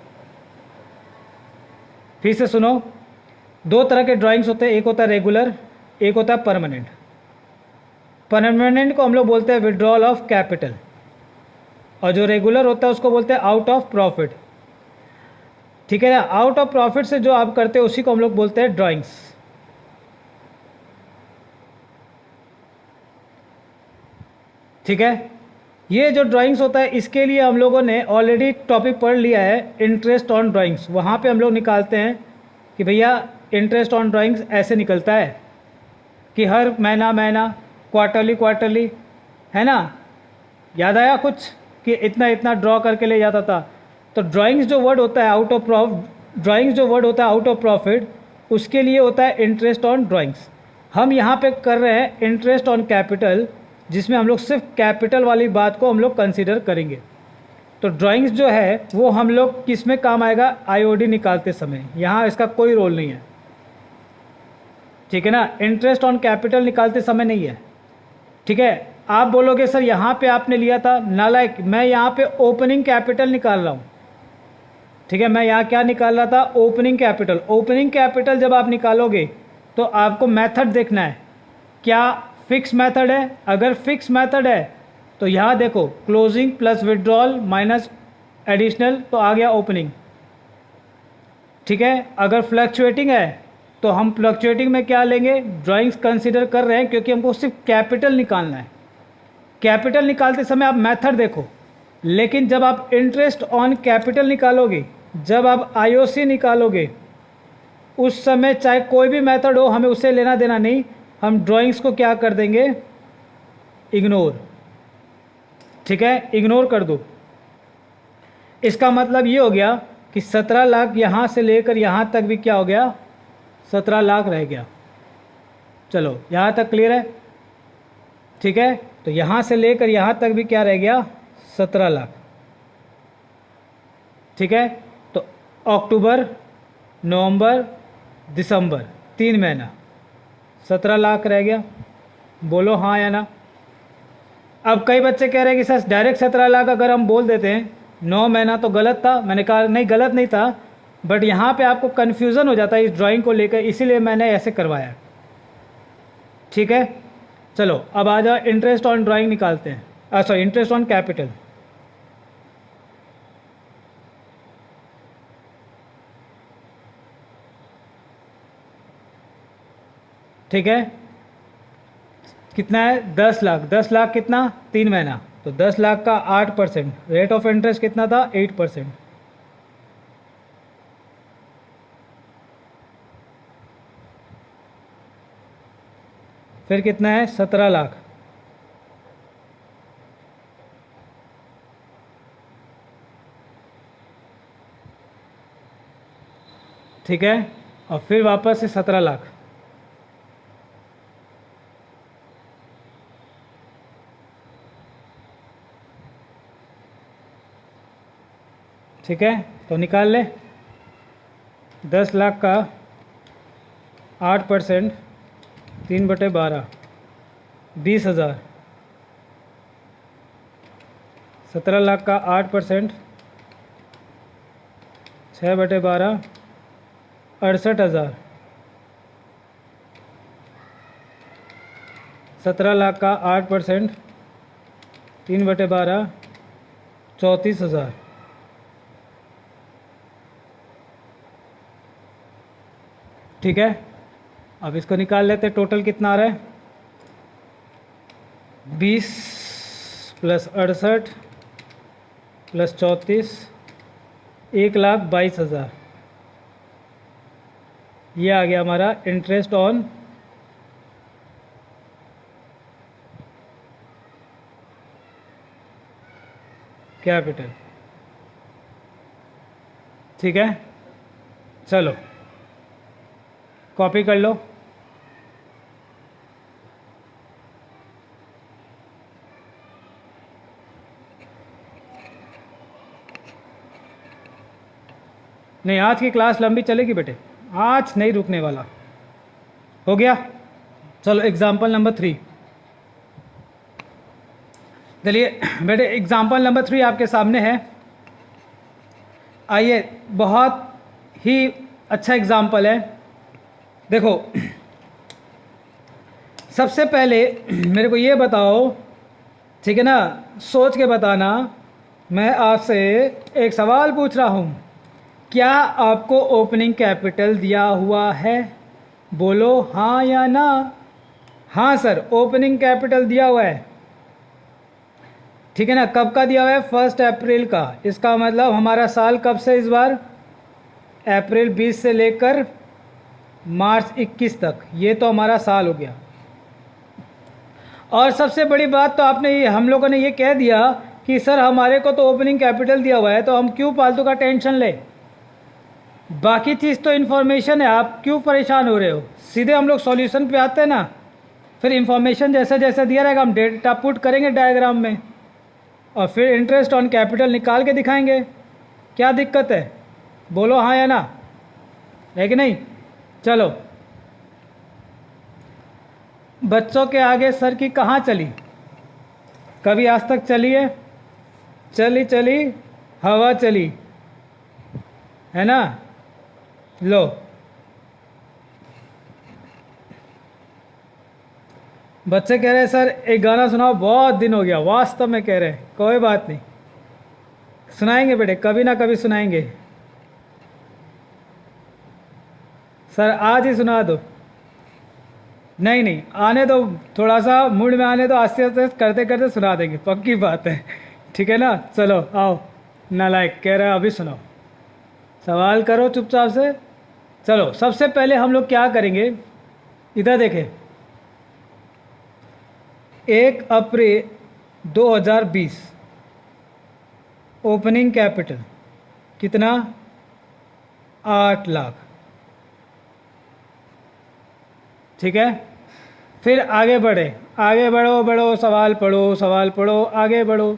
S1: फिर से सुनो, 2 तरह के ड्राइंग्स होते हैं, एक होता है रेगुलर, एक होता है परमानेंट। परमानेंट को हम लोग बोलते हैं विड्रॉल ऑफ कैपिटल, और जो रेगुलर होता है उसको बोलते हैं आउट ऑफ प्रॉफिट। ठीक है ना, आउट ऑफ प्रॉफिट से जो आप करते हैं उसी को हम लोग बोलते हैं ड्राइंग्स। ठीक है, ये जो ड्राइंग्स होता है इसके लिए हम लोगों ने ऑलरेडी टॉपिक पढ़ लिया है इंटरेस्ट ऑन ड्राइंग्स। वहाँ पे हम लोग निकालते हैं कि भैया इंटरेस्ट ऑन ड्राइंग्स ऐसे निकलता है कि हर महीना, क्वार्टरली, है ना। याद आया कुछ कि इतना इतना ड्रॉ करके ले जाता था। तो ड्राइंग्स जो वर्ड होता है आउट ऑफ प्रॉफिट, उसके लिए होता है इंटरेस्ट ऑन ड्राइंग्स। हम यहाँ पे कर रहे हैं इंटरेस्ट ऑन कैपिटल, जिसमें हम लोग सिर्फ कैपिटल वाली बात को हम लोग कंसीडर करेंगे। तो ड्राइंग्स जो है वो हम लोग किस में काम आएगा, आईओडी निकालते समय, यहाँ इसका कोई रोल नहीं है। ठीक है ना, इंटरेस्ट ऑन कैपिटल निकालते समय नहीं है। ठीक है, आप बोलोगे सर यहाँ पे आपने लिया था, नालायक, मैं यहाँ पे ओपनिंग कैपिटल निकाल रहा हूँ। ठीक है, मैं यहाँ क्या निकाल रहा था, ओपनिंग कैपिटल। ओपनिंग कैपिटल जब आप निकालोगे तो आपको मेथड देखना है, क्या फिक्स मेथड है। अगर फिक्स मेथड है तो यहाँ देखो, closing plus withdrawal minus additional, तो आ गया ओपनिंग। ठीक है, अगर फ्लक्चुएटिंग है तो हम फ्लक्चुएटिंग में क्या लेंगे, ड्राइंग्स कंसीडर कर रहे हैं क्योंकि हमको सिर्फ कैपिटल निकालना है। कैपिटल निकालते समय आप मेथड देखो, लेकिन जब आप इंटरेस्ट ऑन कैपिटल निकालोगे, जब आप आईओसी निकालोगे, उस समय चाहे कोई भी मेथड हो, हमें उससे लेना देना नहीं, हम ड्राइंग्स को क्या कर देंगे, इग्नोर। ठीक है, इग्नोर कर दो। इसका मतलब ये हो गया कि 17 लाख यहाँ से लेकर यहाँ तक भी क्या हो गया, 17 लाख रह गया। चलो यहाँ तक क्लियर है। ठीक है, तो यहाँ से लेकर यहाँ तक भी क्या रह गया, 17 लाख। ठीक है, तो अक्टूबर, नवंबर, दिसंबर 3 महीना 17 लाख रह गया। बोलो हाँ या ना। अब कई बच्चे कह रहे हैं कि सर डायरेक्ट 17 लाख अगर हम बोल देते हैं 9 महीना तो गलत था। मैंने कहा नहीं, गलत नहीं था, बट यहाँ पे आपको कन्फ्यूज़न हो जाता है इस ड्राइंग को लेकर, इसीलिए मैंने ऐसे करवाया। ठीक है, चलो अब आ जाओ, इंटरेस्ट ऑन ड्राइंग निकालते हैं, सॉरी इंटरेस्ट ऑन कैपिटल। ठीक है, कितना है, 10 लाख। 10 लाख कितना, 3 महीना, तो 10 लाख का 8%, रेट ऑफ इंटरेस्ट कितना था, 8%। फिर कितना है, 17 लाख। ठीक है, और फिर वापस से 17 लाख। ठीक है, तो निकाल ले, 10 लाख का 8%, 3/12, 20,000। 17 लाख का 8%, 6/12, 68,000। 17 लाख का 8%, 3/12, 34,000। ठीक है, अब इसको निकाल लेते, टोटल कितना आ रहा है, 20 + 68 + 34, 1,22,000। ये आ गया हमारा इंटरेस्ट ऑन कैपिटल। ठीक है, चलो कॉपी कर लो। नहीं, आज की क्लास लंबी चलेगी बेटे, आज नहीं रुकने वाला। हो गया, चलो एग्जाम्पल नंबर 3। चलिए बेटे, एग्जाम्पल नंबर 3 आपके सामने है। आइए, बहुत ही अच्छा एग्जाम्पल है। देखो, सबसे पहले मेरे को ये बताओ, ठीक है ना, सोच के बताना। मैं आपसे एक सवाल पूछ रहा हूँ, क्या आपको ओपनिंग कैपिटल दिया हुआ है? बोलो हाँ या ना। हाँ सर, ओपनिंग कैपिटल दिया हुआ है। ठीक है ना, कब का दिया हुआ है? 1 अप्रैल का। इसका मतलब हमारा साल कब से इस बार? अप्रैल 20 से लेकर मार्च 21 तक, ये तो हमारा साल हो गया। और सबसे बड़ी बात तो आपने हम लोगों ने ये कह दिया कि सर हमारे को तो ओपनिंग कैपिटल दिया हुआ है, तो हम क्यों फालतू का टेंशन ले, बाकी चीज़ तो इन्फॉर्मेशन है, आप क्यों परेशान हो रहे हो? सीधे हम लोग सॉल्यूशन पे आते हैं ना, फिर इन्फॉर्मेशन जैसे जैसे दिया रहेगा हम डेटा पुट करेंगे डायग्राम में, और फिर इंटरेस्ट ऑन कैपिटल निकाल के दिखाएंगे। क्या दिक्कत है? बोलो हाँ या ना, है कि नहीं? चलो, बच्चों के आगे सर की कहाँ चली? कभी आज तक चली है? चली चली हवा चली। है ना। लो, बच्चे कह रहे हैं सर एक गाना सुनाओ, बहुत दिन हो गया, वास्तव में कह रहे हैं। कोई बात नहीं, सुनाएंगे बेटे, कभी ना कभी सुनाएंगे। सर आज ही सुना दो। नहीं नहीं, आने दो, थोड़ा सा मूड में आने दो, आस्ते आस्ते करते करते सुना देंगे, पक्की बात है। ठीक है ना, चलो आओ। नालायक कह रहा है अभी सुनाओ, सवाल करो चुपचाप से। चलो सबसे पहले हम लोग क्या करेंगे, इधर देखें। 1 अप्रैल 2020 ओपनिंग कैपिटल कितना, 8 लाख। ठीक है, फिर आगे बढ़े, आगे बढ़ो बढ़ो, सवाल पढ़ो सवाल पढ़ो, आगे बढ़ो।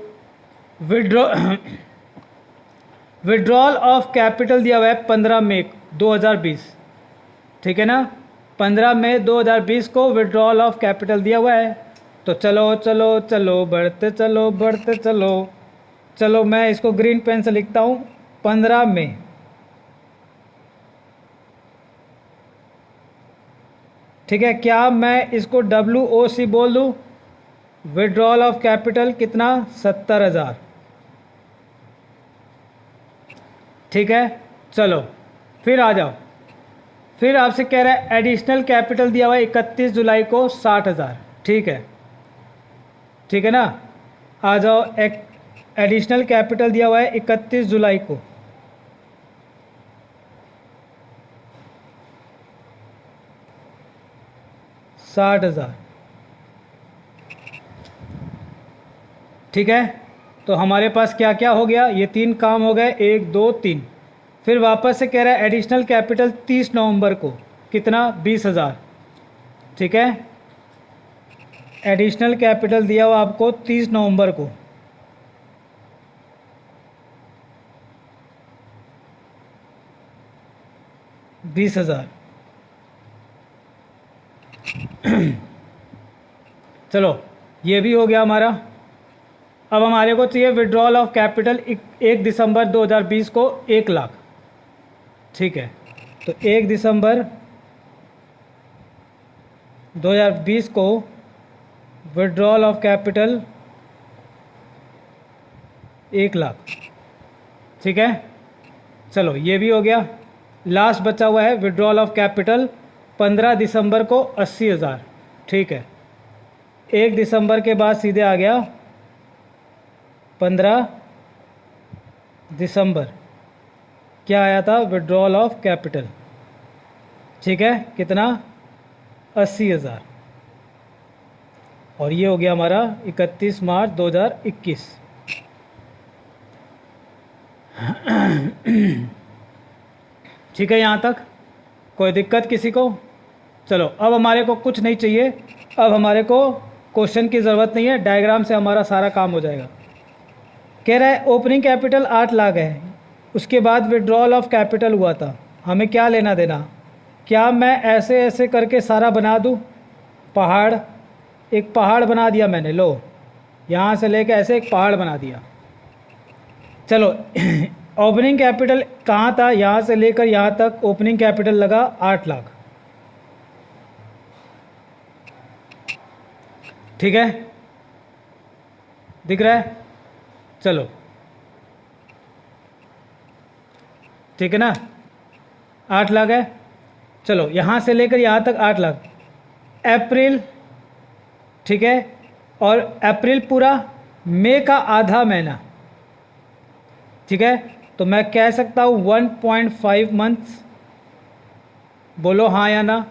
S1: विड्रॉल ऑफ कैपिटल दिया हुआ है 15 मई 2020। ठीक है ना, 15 मई 2020 को विड्रॉल ऑफ कैपिटल दिया हुआ है। तो चलो चलो चलो बढ़ते चलो बढ़ते चलो। चलो मैं इसको ग्रीन पेन से लिखता हूँ, 15 मई। ठीक है, क्या मैं इसको WOC बोल दूँ? विड्रॉल ऑफ कैपिटल कितना, 70,000। ठीक है, चलो फिर आ जाओ। फिर आपसे कह रहा है एडिशनल कैपिटल दिया हुआ है 31 जुलाई को 60,000। ठीक है, ठीक है ना, आ जाओ। एक एडिशनल कैपिटल दिया हुआ है 31 जुलाई को, $60,000। ठीक है, तो हमारे पास क्या क्या हो गया, ये 3 काम हो गए, 1 2 3। फिर वापस से कह रहा है एडिशनल कैपिटल 30 नवंबर को कितना, 20,000। ठीक है, एडिशनल कैपिटल दिया हुआ आपको 30 नवंबर को, $20,000। चलो ये भी हो गया हमारा। अब हमारे को चाहिए विड्रॉल ऑफ कैपिटल 1 दिसंबर 2020 को 1 लाख। ठीक है, तो 1 दिसंबर 2020 को विड्रॉल ऑफ कैपिटल 1 लाख। ठीक है, चलो ये भी हो गया। लास्ट बचा हुआ है विड्रॉल ऑफ कैपिटल 15 दिसंबर को 80,000। ठीक है, 1 दिसंबर के बाद सीधे आ गया 15 दिसंबर, क्या आया था, विड्रॉल ऑफ कैपिटल। ठीक है, कितना, 80,000। और ये हो गया हमारा 31 मार्च 2021। ठीक है, यहाँ तक कोई दिक्कत किसी को? चलो अब हमारे को कुछ नहीं चाहिए, अब हमारे को क्वेश्चन की ज़रूरत नहीं है, डायग्राम से हमारा सारा काम हो जाएगा। कह रहा है ओपनिंग कैपिटल 8 लाख है, उसके बाद विड्रॉल ऑफ कैपिटल हुआ था, हमें क्या लेना देना। क्या मैं ऐसे ऐसे करके सारा बना दूँ, पहाड़, एक पहाड़ बना दिया मैंने, लो यहाँ से लेके ऐसे एक पहाड़ बना दिया। चलो ओपनिंग कैपिटल कहाँ था, यहाँ से लेकर यहाँ तक ओपनिंग कैपिटल लगा 8 लाख। ठीक है, दिख रहा है? चलो ठीक है ना, 8 लाख है। चलो यहाँ से लेकर यहाँ तक 8 लाख। अप्रैल, ठीक है, और अप्रैल पूरा, मई का आधा महीना। ठीक है, तो मैं कह सकता हूँ 1.5 मंथ्स। बोलो हाँ या ना,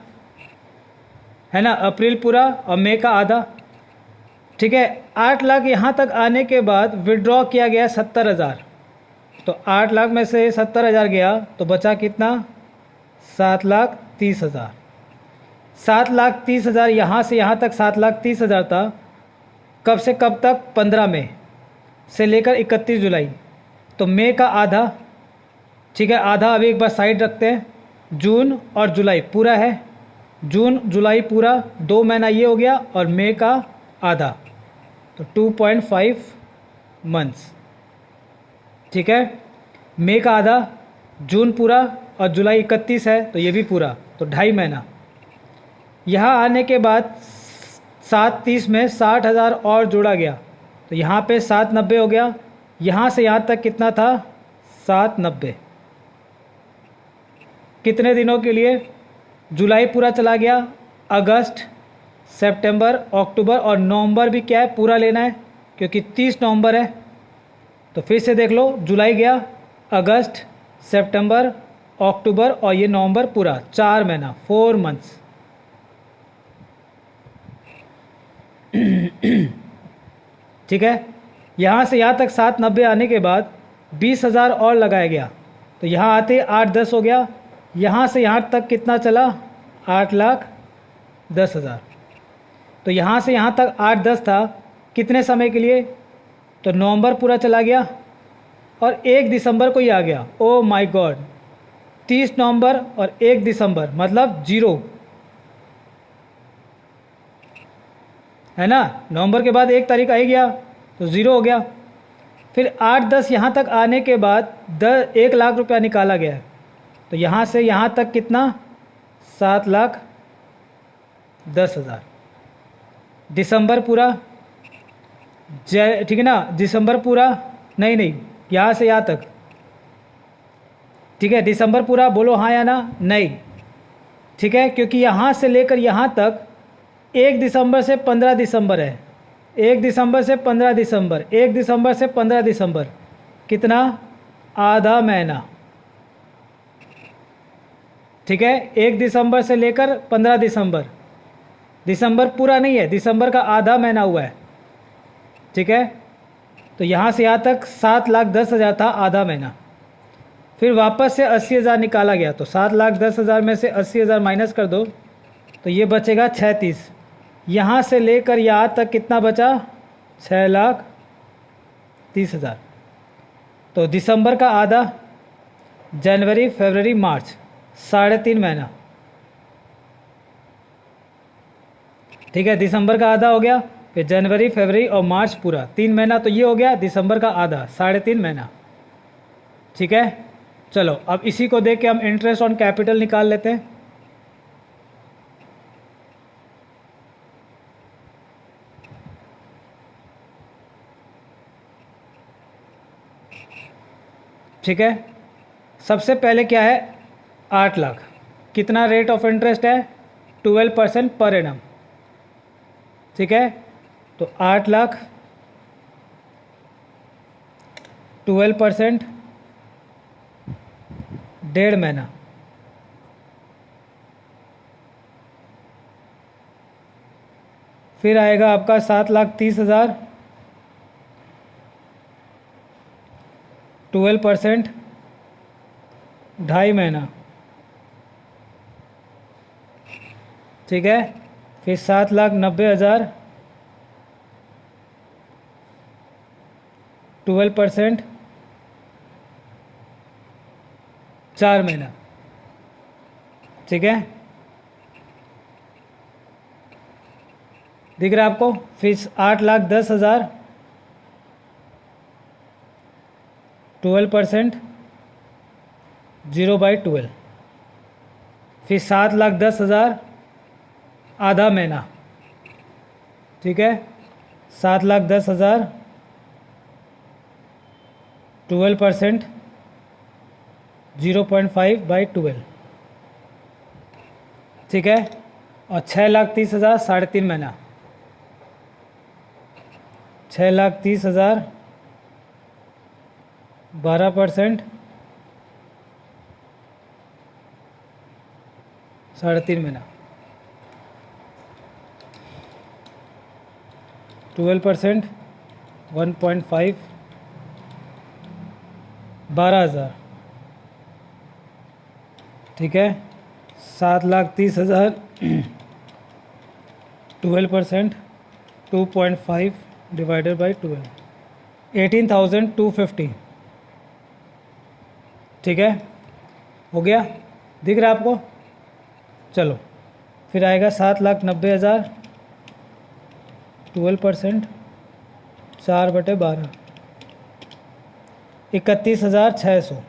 S1: है ना, अप्रैल पूरा और मई का आधा। ठीक है, 8 लाख यहाँ तक आने के बाद विड्रॉ किया गया 70,000। तो 8 लाख में से 70,000 गया तो बचा कितना, 7,30,000। 7,30,000 यहाँ से यहाँ तक 7,30,000 था। कब से कब तक, 15 मई से लेकर 31 जुलाई। तो मई का आधा, ठीक है, आधा अभी एक बार साइड रखते हैं। जून और जुलाई पूरा है, जून जुलाई पूरा 2 महीना ये हो गया, और मई का आधा, तो 2.5 मंथ्स। ठीक है, मई का आधा, जून पूरा और जुलाई 31 है तो ये भी पूरा, तो 2.5 महीना। यहाँ आने के बाद 7/30 में 60,000 और जोड़ा गया, तो यहाँ पे 790 हो गया। यहाँ से यहाँ तक कितना था? 790। कितने दिनों के लिए? जुलाई पूरा चला गया, अगस्त, सितंबर, अक्टूबर और नवंबर भी क्या है, पूरा लेना है क्योंकि 30 नवंबर है। तो फिर से देख लो, जुलाई गया, अगस्त, सितंबर, अक्टूबर और ये नवंबर पूरा, 4 महीना, 4 मंथ्स। ठीक है। यहाँ से यहाँ तक 790 आने के बाद 20,000 और लगाया गया, तो यहाँ आते 8-10 हो गया। यहाँ से यहाँ तक कितना चला? 8,10,000। तो यहाँ से यहाँ तक 8-10 था, कितने समय के लिए? तो नवंबर पूरा चला गया और 1 दिसंबर को ही आ गया। ओ माय गॉड, 30 नवंबर और 1 दिसंबर मतलब 0 है ना। नवंबर के बाद 1 तारीख आ ही गया तो 0 हो गया। फिर 8-10 यहाँ तक आने के बाद 1 लाख रुपया निकाला गया है, तो यहाँ से यहाँ तक कितना? 7,10,000। दिसंबर पूरा, ठीक है ना, दिसंबर पूरा, नहीं यहाँ से यहाँ तक, ठीक है, दिसंबर पूरा, बोलो हाँ या ना? नहीं, ठीक है, क्योंकि यहाँ से लेकर यहाँ तक 1 दिसंबर से 15 दिसंबर है, 1 दिसंबर से 15 दिसंबर, 1 दिसंबर से 15 दिसंबर, कितना? आधा महीना। ठीक है, 1 दिसंबर से लेकर 15 दिसंबर, दिसंबर पूरा नहीं है, दिसंबर का आधा महीना हुआ है। ठीक है, तो यहाँ से यहाँ तक 7,10,000 था, आधा महीना। फिर वापस से 80,000 निकाला गया, तो 7,10,000 में से 80,000 माइनस कर दो तो ये बचेगा 36। यहाँ से लेकर यहाँ तक कितना बचा? 6,30,000। तो दिसंबर का आधा, जनवरी, फरवरी, मार्च, 3.5 महीना। ठीक है, दिसंबर का आधा हो गया, फिर जनवरी, फरवरी और मार्च पूरा 3 महीना, तो ये हो गया दिसंबर का आधा, 3.5 महीना। ठीक है, चलो अब इसी को देख के हम इंटरेस्ट ऑन कैपिटल निकाल लेते हैं। ठीक है, सबसे पहले क्या है? 8 लाख। कितना रेट ऑफ इंटरेस्ट है? 12% पर एनम। ठीक है, तो 8 लाख 12%, 1.5 महीना। फिर आएगा आपका 7,30,000, 12%, 2.5 महीना। ठीक है, फिर 7,90,000, 12%, 4 महीना। ठीक है, दिख रहा है आपको? फिर 8,10,000, 12%, 0/12। फिर 7,10,000 आधा महीना। ठीक है, 7,10,000, 12%, 0.5/12। ठीक है, और 6,30,000 3.5 महीना। 6,30,000, 12%, 3.5 महीना। 12%, 1.5, 12,000। ठीक है, 7,30,000, 12%, 2.5 डिवाइडेड बाई 12, 18,250। ठीक है, हो गया? दिख रहा है आपको? चलो फिर आएगा 7,90,000, 12%, 4/12, 31,600।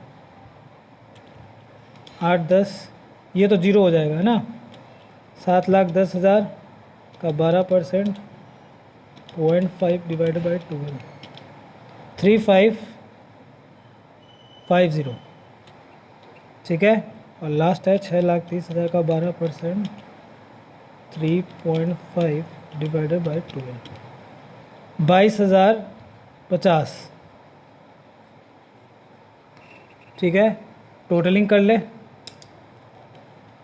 S1: 8-10, ये तो जीरो हो जाएगा है ना। 7,10,000 का 12%, 0.5 डिवाइडेड बाई 12, 3550। ठीक है। और लास्ट है 6,30,000 का 12%, 3.5 डिवाइडेड बाई 12, 22,050। ठीक है, टोटलिंग कर ले।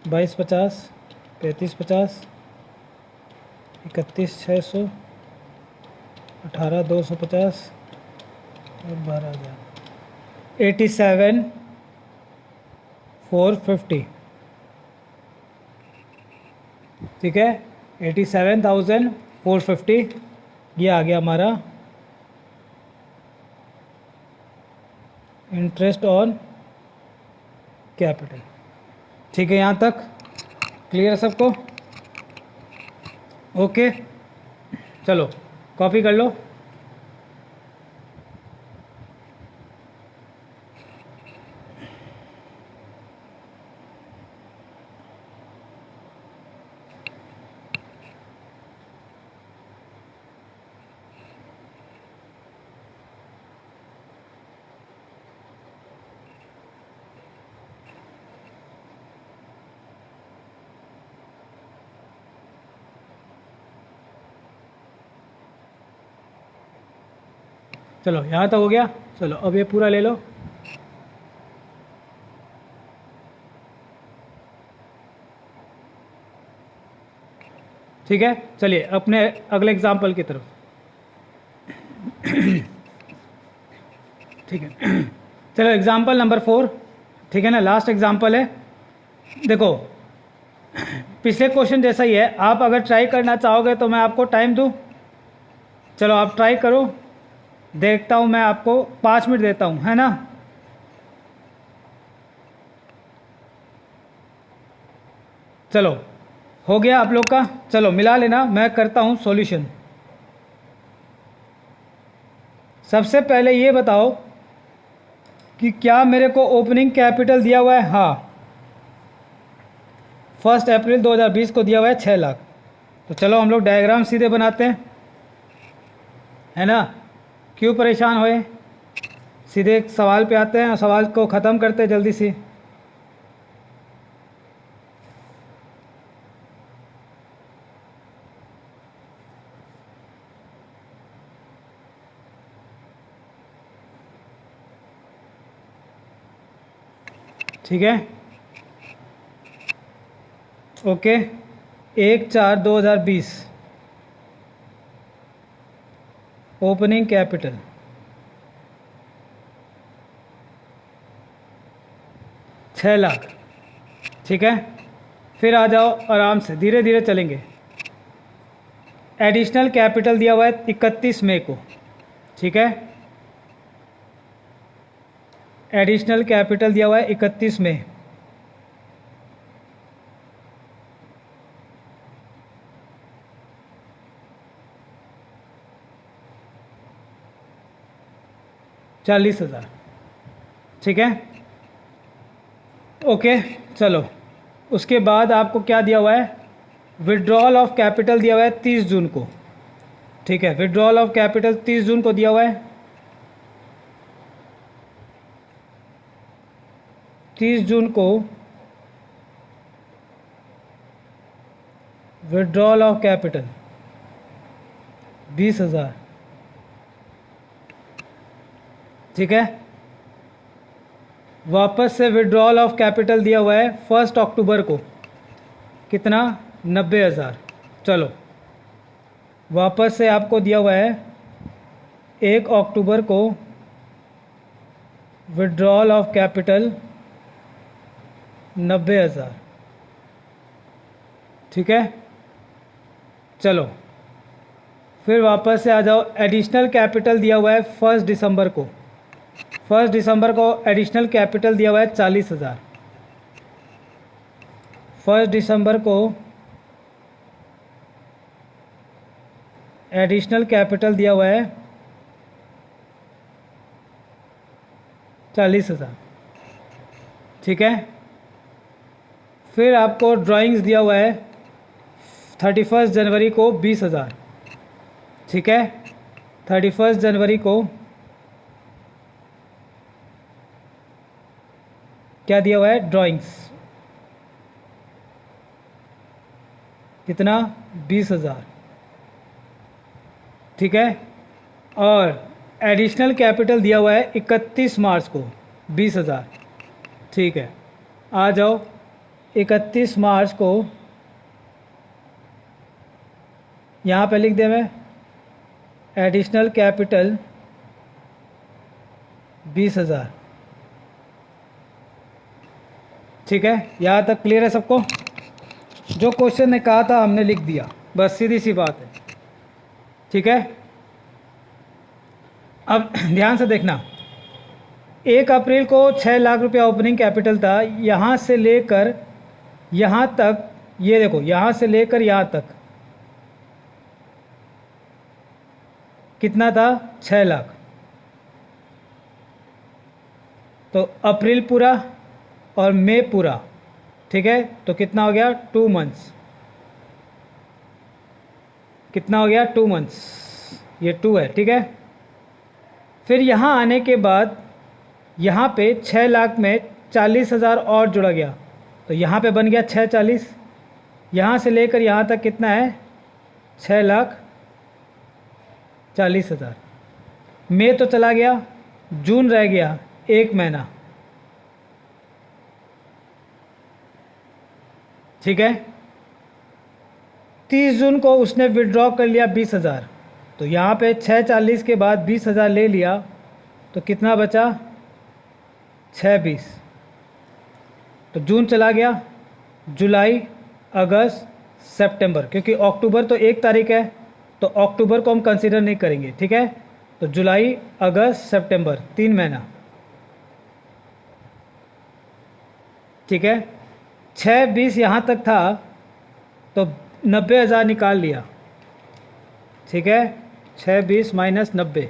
S1: 22,50, 35,50, 31,600, 18,250 और 12,000, 87,450। ठीक है, 87,450 ये आ गया हमारा इंटरेस्ट ऑन कैपिटल। ठीक है, यहाँ तक क्लियर है सबको? ओके, चलो कॉपी कर लो। चलो यहाँ तक हो गया। चलो अब ये पूरा ले लो। ठीक है, चलिए अपने अगले एग्जाम्पल की तरफ। ठीक है, चलो एग्जाम्पल नंबर 4। ठीक है ना, लास्ट एग्जाम्पल है। देखो पिछले क्वेश्चन जैसा ही है, आप अगर ट्राई करना चाहोगे तो मैं आपको टाइम दूँ। चलो आप ट्राई करो, देखता हूँ। मैं आपको 5 मिनट देता हूँ, है ना। चलो हो गया आप लोग का। चलो मिला लेना, मैं करता हूँ सॉल्यूशन। सबसे पहले ये बताओ कि क्या मेरे को ओपनिंग कैपिटल दिया हुआ है? हाँ, 1 अप्रैल 2020 को दिया हुआ है 6 लाख। तो चलो हम लोग डायग्राम सीधे बनाते हैं, है ना। क्यों परेशान होए, सीधे एक सवाल पे आते हैं और सवाल को ख़त्म करते हैं जल्दी से। ठीक है, ओके। 1/4/2020 opening capital 6 lakh. ठीक है, फिर आ जाओ, आराम से धीरे धीरे चलेंगे। एडिशनल कैपिटल दिया हुआ है 31 मई को। ठीक है, एडिशनल कैपिटल दिया हुआ है 31 मई। ₹40,000। ठीक है, ओके। चलो उसके बाद आपको क्या दिया हुआ है? विड्रॉल ऑफ कैपिटल दिया हुआ है 30 जून को। ठीक है, विड्रॉल ऑफ कैपिटल 30 जून को दिया हुआ है। 30 जून को विड्रॉल ऑफ कैपिटल 20,000। ठीक है, वापस से विड्रॉल ऑफ कैपिटल दिया हुआ है 1 अक्टूबर को। कितना? 90,000। चलो वापस से आपको दिया हुआ है 1 अक्टूबर को विड्रॉल ऑफ कैपिटल 90,000। ठीक है, चलो फिर वापस से आ जाओ। एडिशनल कैपिटल दिया हुआ है 1 दिसंबर को। 1 दिसंबर को एडिशनल कैपिटल दिया हुआ है 40,000। 1 दिसंबर को एडिशनल कैपिटल दिया हुआ है 40,000। ठीक है, फिर आपको ड्राइंग्स दिया हुआ है 31 जनवरी को 20,000, ठीक है। 31 जनवरी को क्या दिया हुआ है, ड्राइंग्स, कितना, 20,000, ठीक है। और एडिशनल कैपिटल दिया हुआ है 31 मार्च को 20,000, ठीक है। आ जाओ 31 मार्च को यहाँ पे लिख दे मैं, एडिशनल कैपिटल 20,000, ठीक है। यहाँ तक क्लियर है सबको? जो क्वेश्चन ने कहा था हमने लिख दिया, बस सीधी सी बात है, ठीक है। अब ध्यान से देखना, 1 अप्रैल को 6 लाख रुपया ओपनिंग कैपिटल था। यहाँ से लेकर यहाँ तक, ये देखो, यहाँ से लेकर यहाँ तक कितना था, 6 लाख। तो अप्रैल पूरा और मई पूरा, ठीक है। तो कितना हो गया, 2 मंथ्स। कितना हो गया, 2 मंथ्स, ये 2 है, ठीक है। फिर यहाँ आने के बाद यहाँ पे 6 लाख में 40,000 और जुड़ा गया, तो यहाँ पे बन गया 640। यहाँ से लेकर यहाँ तक कितना है, 6,40,000। मई तो चला गया, जून रह गया 1 महीना, ठीक है। 30 जून को उसने विड्रॉ कर लिया 20,000, तो यहाँ पे 640 के बाद 20,000 ले लिया, तो कितना बचा, 620। तो जून चला गया, जुलाई, अगस्त, सितंबर, क्योंकि अक्टूबर तो 1 तारीख है, तो अक्टूबर को हम कंसीडर नहीं करेंगे, ठीक है। तो जुलाई, अगस्त, सितंबर, 3 महीना, ठीक है। 620 यहाँ तक था, तो 90,000 निकाल लिया, ठीक है। 620 माइनस 90,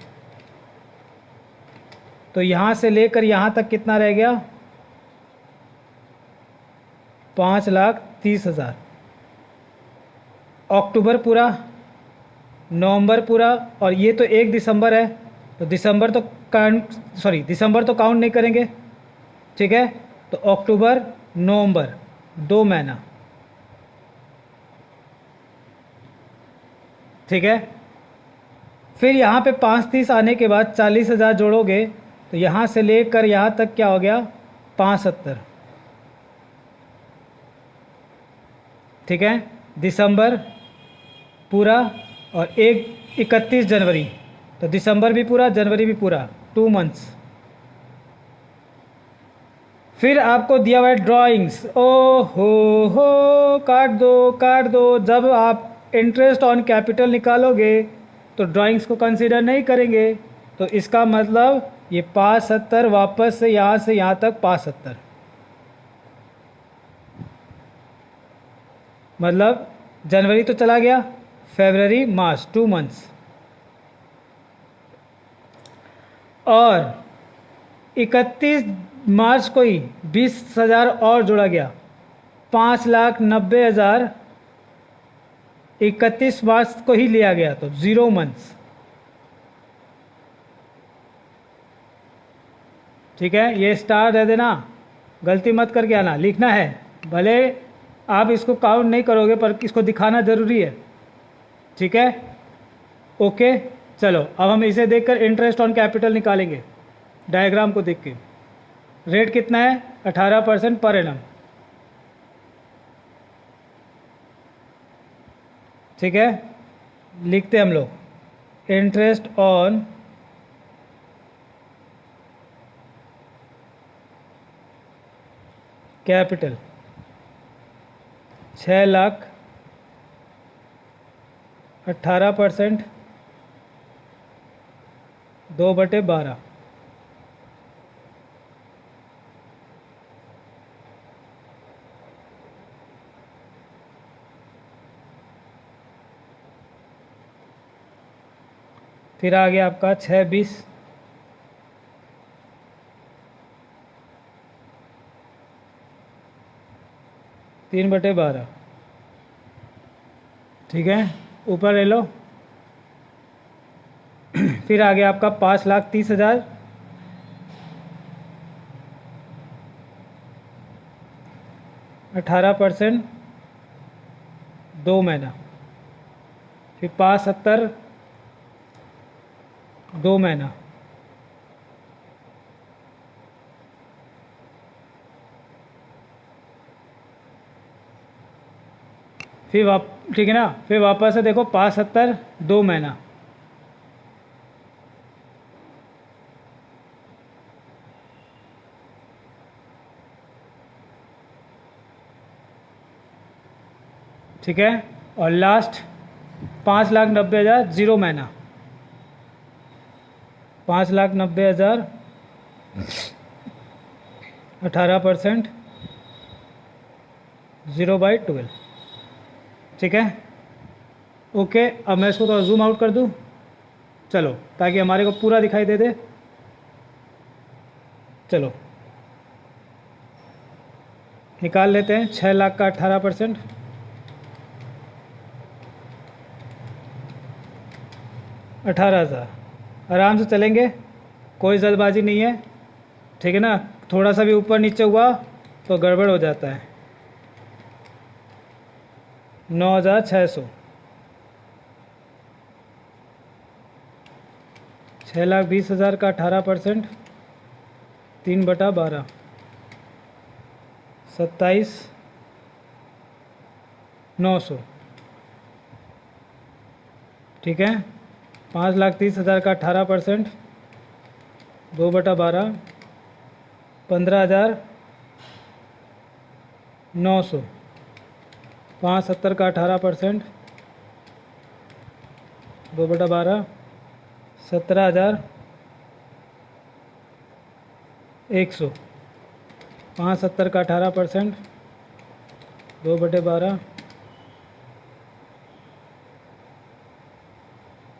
S1: तो यहाँ से लेकर यहाँ तक कितना रह गया, 5,30,000। अक्टूबर पूरा, नवंबर पूरा, और ये तो 1 दिसंबर है, तो दिसंबर तो दिसंबर तो काउंट नहीं करेंगे, ठीक है। तो अक्टूबर, नवंबर, 2 महीना, ठीक है। फिर यहाँ पे 530 आने के बाद 40,000 जोड़ोगे, तो यहाँ से लेकर यहाँ तक क्या हो गया, 570, ठीक है। दिसंबर पूरा और 31 जनवरी, तो दिसंबर भी पूरा, जनवरी भी पूरा, 2 मंथ्स। फिर आपको दिया हुआ है ड्राइंग्स, ओ हो, काट दो काट दो। जब आप इंटरेस्ट ऑन कैपिटल निकालोगे तो ड्राइंग्स को कंसीडर नहीं करेंगे, तो इसका मतलब ये 570 वापस से यहाँ तक 570, मतलब जनवरी तो चला गया, फरवरी, मार्च, 2 मंथ्स। और 31 मार्च को ही 20,000 और जोड़ा गया, 5,90,000 31 मार्च को ही लिया गया, तो 0 मंथ्स, ठीक है। ये स्टार दे देना, गलती मत करके आना, लिखना है, भले आप इसको काउंट नहीं करोगे पर इसको दिखाना ज़रूरी है, ठीक है। ओके, चलो अब हम इसे देखकर इंटरेस्ट ऑन कैपिटल निकालेंगे, डायग्राम को देख के। रेट कितना है, 18% पर एनम, ठीक है। लिखते हम लोग, इंटरेस्ट ऑन कैपिटल 6 लाख, 18%, 2/12, फिर आ गया आपका 620, 3/12, ठीक है, ऊपर ले लो। फिर आ गया आपका 5,30,000, 18%, 2 महीना। फिर 5,70, 2 महीना। फिर ठीक है ना, फिर वापस से देखो 5,70, 2 महीना। ठीक है, और लास्ट 5,90,000, 0 महीना। 5,90,000, 18%, 0/12, ठीक है। ओके, अब मैं इसको थोड़ा जूम आउट कर दूँ, चलो, ताकि हमारे को पूरा दिखाई दे दे। चलो निकाल लेते हैं। 6 लाख का 18%, 18,000। आराम से चलेंगे, कोई जल्दबाजी नहीं है, ठीक है ना। थोड़ा सा भी ऊपर नीचे हुआ तो गड़बड़ हो जाता है। 9,600, 6,20,000 का 18%, 3/12, 27,900, ठीक है। 5,30,000 का 18%, 2/12, 15,900। 5,70 का 18%, 2/12, 17,100। 5,70 का 18%, 2/12,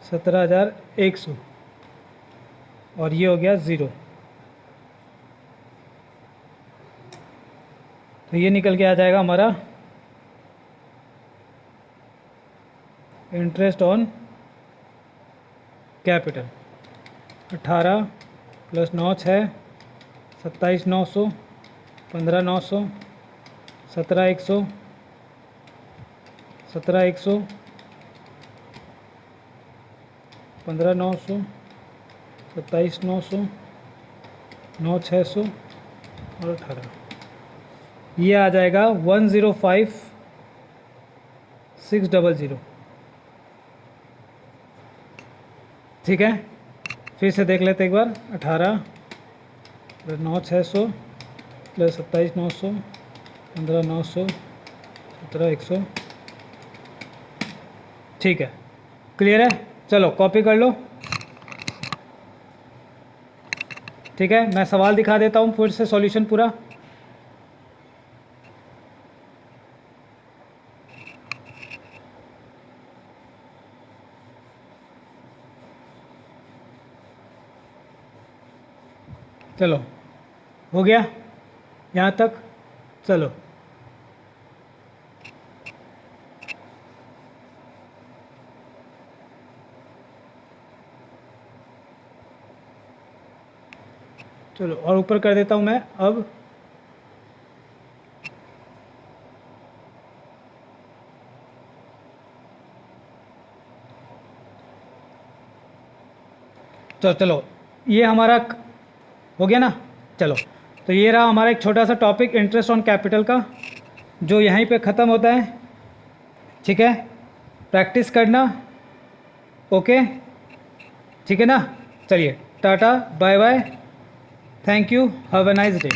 S1: 17,100, और ये हो गया 0। तो ये निकल के आ जाएगा हमारा इंटरेस्ट ऑन कैपिटल। 18 + 9 6, 27,900, 15,900, 17,100, 17,100, 15,900, 27,900, 9,600 और 18। ये आ जाएगा 105,600, ठीक है। फिर से देख लेते एक बार। 18 + 9,600 + 27,900, 15,900, 17,100, ठीक है। क्लियर है, चलो कॉपी कर लो, ठीक है। मैं सवाल दिखा देता हूँ फिर से, सॉल्यूशन पूरा। चलो हो गया यहाँ तक, चलो चलो, और ऊपर कर देता हूँ मैं अब। तो चलो ये हमारा हो गया ना। चलो, तो ये रहा हमारा एक छोटा सा टॉपिक इंटरेस्ट ऑन कैपिटल का, जो यहीं पे ख़त्म होता है, ठीक है। प्रैक्टिस करना, ओके, ठीक है ना। चलिए tata bye bye, thank you, have a nice day.